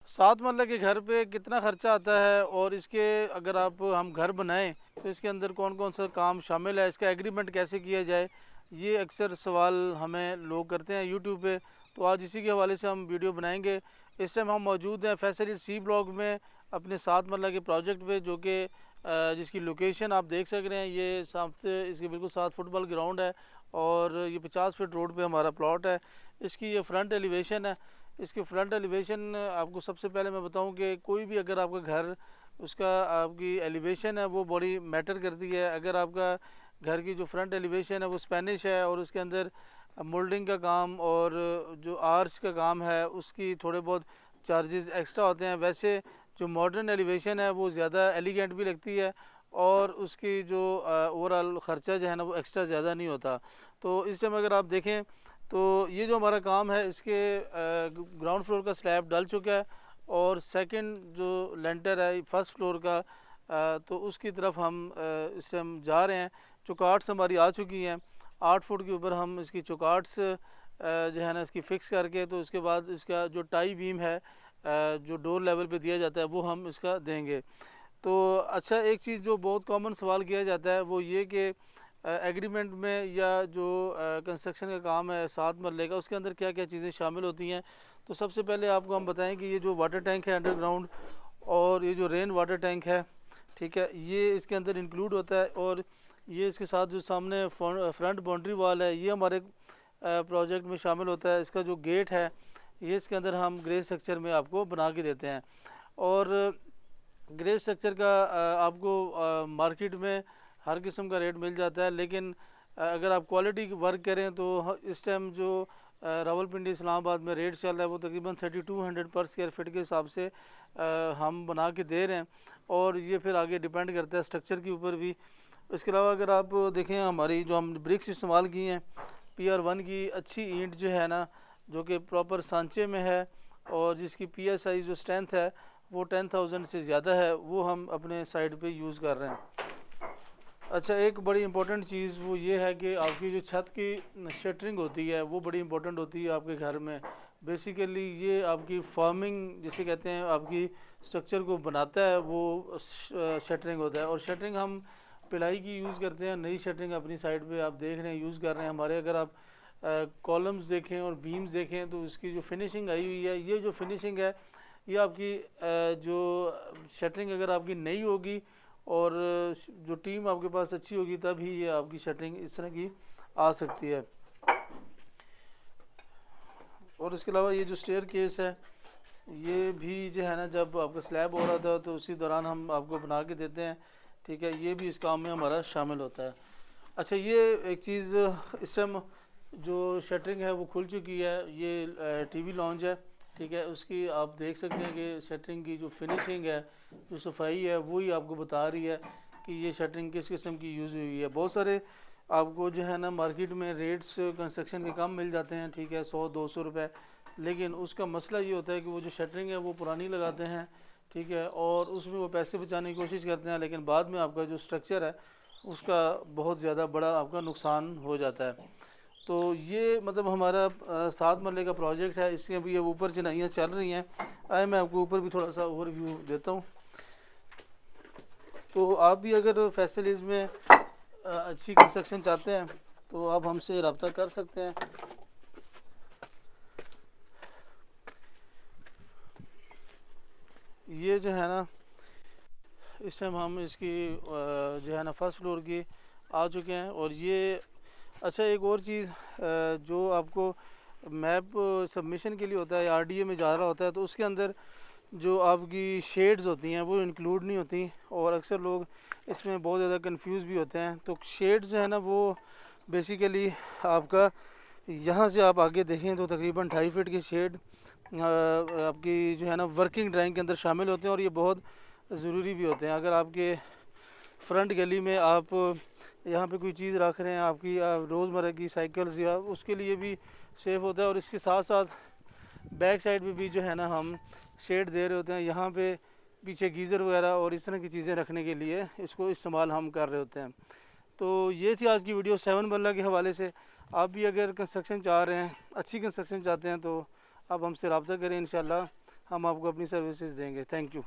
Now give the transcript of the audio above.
7 मरला के घर पे कितना खर्चा आता है और इसके अगर हम घर बनाएं तो इसके अंदर कौन कौन सा काम शामिल है, इसका एग्रीमेंट कैसे किया जाए, ये अक्सर सवाल हमें लोग करते हैं यूट्यूब पे। तो आज इसी के हवाले से हम वीडियो बनाएंगे। इस टाइम हम मौजूद हैं फैसल सी ब्लॉक में अपने 7 मरला के प्रोजेक्ट पे, जो कि जिसकी लोकेशन आप देख सक रहे हैं। ये सामने इसके बिल्कुल साथ फुटबॉल ग्राउंड है और ये 50 फीट रोड पे हमारा प्लॉट है। इसकी ये फ्रंट एलिवेशन है। इसकी फ्रंट एलिवेशन आपको सबसे पहले मैं बताऊं कि कोई भी अगर आपका घर, उसका आपकी एलिवेशन है वो बड़ी मैटर करती है। अगर आपका घर की जो फ्रंट एलिवेशन है वो स्पेनिश है और उसके अंदर मोल्डिंग का काम और जो आर्च का काम है उसकी थोड़े बहुत चार्जेस एक्स्ट्रा होते हैं। वैसे जो मॉडर्न एलिवेशन है वो ज़्यादा एलिगेंट भी लगती है और उसकी जो ओवरऑल ख़र्चा जो है ना वो एक्स्ट्रा ज़्यादा नहीं होता। तो इस टाइम अगर आप देखें तो ये जो हमारा काम है, इसके ग्राउंड फ्लोर का स्लैब डल चुका है और सेकंड जो लेंटर है फर्स्ट फ्लोर का, तो उसकी तरफ इससे हम जा रहे हैं। चौकाट्स हमारी आ चुकी हैं। 8 फुट के ऊपर हम इसकी चौकाट्स जो है ना इसकी फ़िक्स करके, तो उसके बाद इसका जो टाई बीम है जो डोर लेवल पे दिया जाता है वो हम इसका देंगे। तो अच्छा, एक चीज़ जो बहुत कॉमन सवाल किया जाता है वो ये कि एग्रीमेंट में या जो कंस्ट्रक्शन का काम है 7 मरले का, उसके अंदर क्या क्या चीज़ें शामिल होती हैं। तो सबसे पहले आपको हम बताएं कि ये जो वाटर टैंक है अंडरग्राउंड और ये जो रेन वाटर टैंक है, ठीक है, ये इसके अंदर इंक्लूड होता है। और ये इसके साथ जो सामने फ्रंट बाउंड्री वाल है ये हमारे प्रोजेक्ट में शामिल होता है। इसका जो गेट है ये इसके अंदर हम ग्रे स्ट्रक्चर में आपको बना के देते हैं। और ग्रे स्ट्रक्चर का आपको मार्केट में हर किस्म का रेट मिल जाता है, लेकिन अगर आप क्वालिटी वर्क करें तो इस टाइम जो रावलपिंडी इस्लामाबाद में रेट चल रहा है वो तकरीबन 3200 पर स्क्वायर फीट के हिसाब से हम बना के दे रहे हैं। और ये फिर आगे डिपेंड करता है स्ट्रक्चर के ऊपर भी। इसके अलावा अगर आप देखें हमारी जो हम ब्रिक्स इस्तेमाल की हैं, PR1 की अच्छी ईंट जो है ना, जो कि प्रॉपर सांचे में है और जिसकी PSI जो स्ट्रेंथ है वो 10,000 से ज़्यादा है, वो हम अपने साइड पे यूज़ कर रहे हैं। अच्छा, एक बड़ी इंपॉर्टेंट चीज़ वो ये है कि आपकी जो छत की शटरिंग होती है वो बड़ी इंपॉर्टेंट होती है आपके घर में। बेसिकली ये आपकी फार्मिंग जिसे कहते हैं, आपकी स्ट्रक्चर को बनाता है वो शटरिंग होता है। और शटरिंग हम पिलाई की यूज़ करते हैं। नई शटरिंग अपनी साइड पे आप देख रहे हैं यूज़ कर रहे हैं हमारे। अगर आप कॉलम्स देखें और बीम्स देखें तो इसकी जो फिनिशिंग आई हुई है, ये जो फिनिशिंग है ये आपकी जो शटरिंग अगर आपकी नई होगी और जो टीम आपके पास अच्छी होगी तब ही ये आपकी शटरिंग इस तरह की आ सकती है। और इसके अलावा ये जो स्टेयर केस है ये भी जो है ना, जब आपका स्लैब हो रहा था तो उसी दौरान हम आपको बना के देते हैं, ठीक है। ये भी इस काम में हमारा शामिल होता है। अच्छा, ये एक चीज़, इस समय जो शटरिंग है वो खुल चुकी है, ये TV लॉन्च है, ठीक है। उसकी आप देख सकते हैं कि शटरिंग की जो फिनिशिंग है, जो सफाई है, वही आपको बता रही है कि ये शटरिंग किस किस्म की यूज़ हुई है। बहुत सारे आपको जो है ना मार्केट में रेट्स कंस्ट्रक्शन के कम मिल जाते हैं, ठीक है, 100-200 रुपये। लेकिन उसका मसला ये होता है कि वो जो शटरिंग है वो पुरानी लगाते हैं, ठीक है, और उसमें वो पैसे बचाने की कोशिश करते हैं, लेकिन बाद में आपका जो स्ट्रक्चर है उसका बहुत ज़्यादा बड़ा आपका नुकसान हो जाता है। तो ये मतलब हमारा 7 मरले का प्रोजेक्ट है। इसके अभी ये ऊपर चिनाइयाँ चल रही हैं। आए मैं आपको ऊपर भी थोड़ा सा ओवरव्यू देता हूँ। तो आप भी अगर फैसिलिटीज़ में अच्छी कंस्ट्रक्शन चाहते हैं तो आप हमसे रब्ता कर सकते हैं। ये जो है ना, इस टाइम हम इसकी जो है ना फर्स्ट फ्लोर की आ चुके हैं। और ये अच्छा, एक और चीज़ जो आपको मैप सबमिशन के लिए होता है, RDA में जा रहा होता है, तो उसके अंदर जो आपकी शेड्स होती हैं वो इंक्लूड नहीं होती और अक्सर लोग इसमें बहुत ज़्यादा कंफ्यूज भी होते हैं। तो शेड्स जो है ना वो बेसिकली आपका यहाँ से आप आगे देखें तो तकरीबन 2.5 फीट की शेड आपकी जो है ना वर्किंग ड्राइंग के अंदर शामिल होते हैं और ये बहुत ज़रूरी भी होते हैं। अगर आपके फ्रंट गली में आप यहाँ पे कोई चीज़ रख रहे हैं, आपकी रोज़मर्रा की साइकिल्स, या उसके लिए भी सेफ़ होता है। और इसके साथ साथ बैक साइड पे भी जो है ना हम शेड दे रहे होते हैं, यहाँ पे पीछे गीज़र वगैरह और इस तरह की चीज़ें रखने के लिए इसको इस्तेमाल हम कर रहे होते हैं। तो ये थी आज की वीडियो 7 मरला के हवाले से। आप भी अगर कंस्ट्रक्शन चाह रहे हैं, अच्छी कंस्ट्रक्शन चाहते हैं, तो आप हमसे रब्ता करें। इंशाल्लाह हम आपको अपनी सर्विसेज देंगे। Thank you.